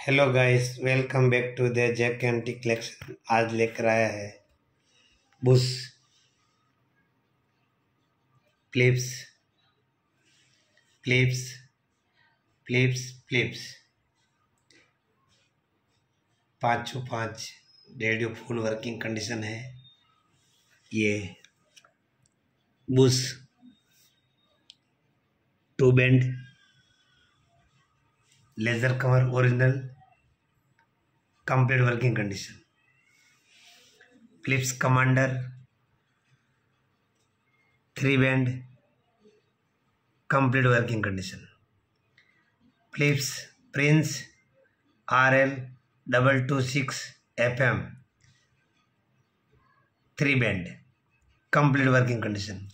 Hello guys, welcome back to the Jack anti collection. आज लेकर आया है Bush Philips Philips Philips Philips 5x5 radio full working condition है। ये Bush 2 band leather cover original complete working condition. Philips Commander 3 band complete working condition. Philips Prince RL 226 FM 3 band complete working condition.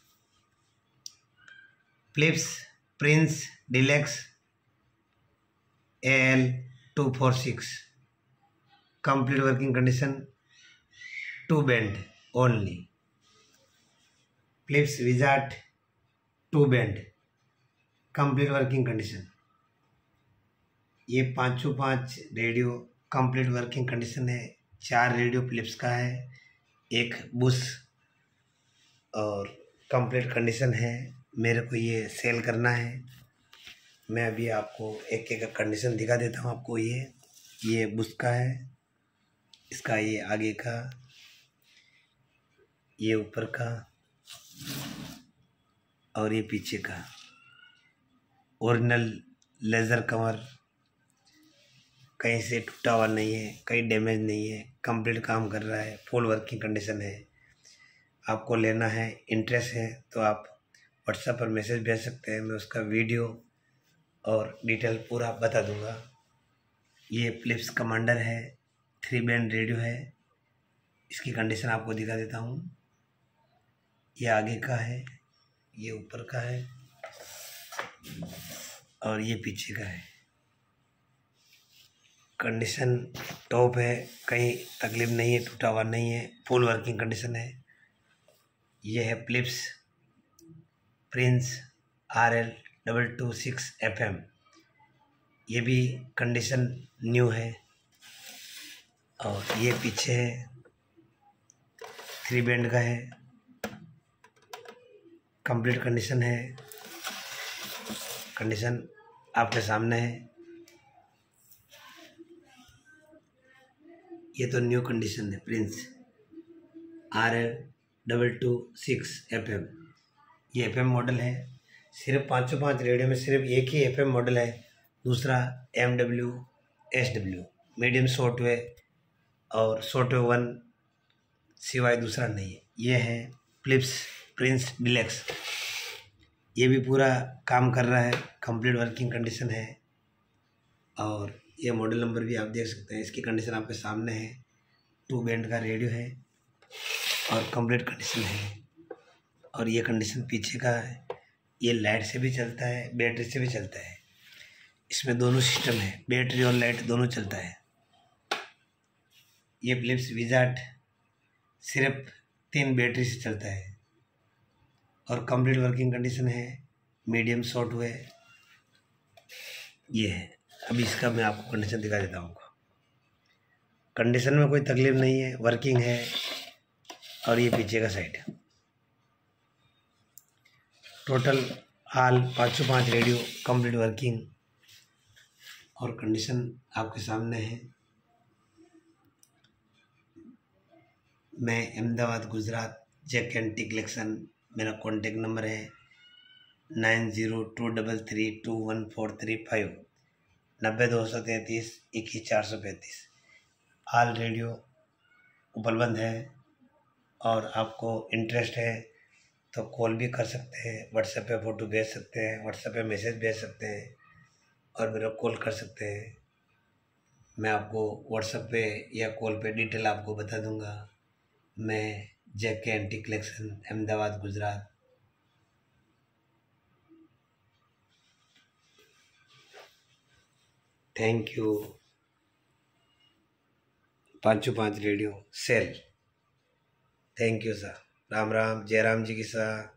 Philips Prince Deluxe AL 246 complete working condition, 2 band only. Philips Wizard 2 band complete working condition. ये 5x5 radio complete working condition है। 4 radio Philips का है, एक Bush और complete condition है। मेरे को ये सेल करना है। मैं अभी आपको एक एक कंडीशन दिखा देता हूँ आपको। ये बुश का है, इसका ये आगे का, ये ऊपर का और ये पीछे का। ओरिजिनल लेज़र कवर, कहीं से टूटा हुआ नहीं है, कहीं डैमेज नहीं है, कंप्लीट काम कर रहा है, फुल वर्किंग कंडीशन है। आपको लेना है, इंटरेस्ट है तो आप व्हाट्सएप पर मैसेज भेज सकते हैं। मैं उसका वीडियो और डिटेल पूरा बता दूंगा। ये फिलिप्स कमांडर है, 3 बैंड रेडियो है। इसकी कंडीशन आपको दिखा देता हूँ। ये आगे का है, ये ऊपर का है और ये पीछे का है। कंडीशन टॉप है, कहीं तकलीफ नहीं है, टूटा हुआ नहीं है, फुल वर्किंग कंडीशन है। ये है फिलिप्स प्रिंस RL 226 FM। ये भी कंडीशन न्यू है। और ये पीछे है, 3 बैंड का है, कंप्लीट कंडीशन है। कंडीशन आपके सामने है। ये तो न्यू कंडीशन है। प्रिंस RL 226 FM, ये FM मॉडल है। सिर्फ 5x5 रेडियो में सिर्फ एक ही FM मॉडल है, दूसरा MW SW मीडियम शॉर्टवेव और शॉर्टवेव 1 सिवाय दूसरा नहीं है। ये है फिलिप्स प्रिंस डिलेक्स। ये भी पूरा काम कर रहा है, कंप्लीट वर्किंग कंडीशन है। और ये मॉडल नंबर भी आप देख सकते हैं। इसकी कंडीशन आपके सामने है। 2 बैंड का रेडियो है और कंप्लीट कंडीशन है। और ये कंडीशन पीछे का है। ये लाइट से भी चलता है, बैटरी से भी चलता है। इसमें दोनों सिस्टम है, बैटरी और लाइट दोनों चलता है। ये फिलिप्स विजार्ड सिर्फ 3 बैटरी से चलता है और कंप्लीट वर्किंग कंडीशन है, मीडियम शॉर्टवेव। ये है। अभी इसका मैं आपको कंडीशन दिखा देता हूँ। कंडीशन में कोई तकलीफ नहीं है, वर्किंग है। और ये पीछे का साइड है। टोटल हाल 5x5 रेडियो कंप्लीट वर्किंग और कंडीशन आपके सामने है। मैं Ahmedabad Gujarat, Jack anti collection. मेरा कॉन्टेक्ट नंबर है 9023321435 90 233 21 435। हाल रेडियो उपलब्ध है और आपको इंटरेस्ट है तो कॉल भी कर सकते हैं, व्हाट्सएप पे फ़ोटो भेज सकते हैं, व्हाट्सएप पे मैसेज भेज सकते हैं और मेरा कॉल कर सकते हैं। मैं आपको व्हाट्सएप पे या कॉल पे डिटेल आपको बता दूंगा। मैं Jack anti collection, Ahmedabad Gujarat. Thank you. 5x5 radio sale. Thank you sir. Ram Ram, जय राम जी की सर।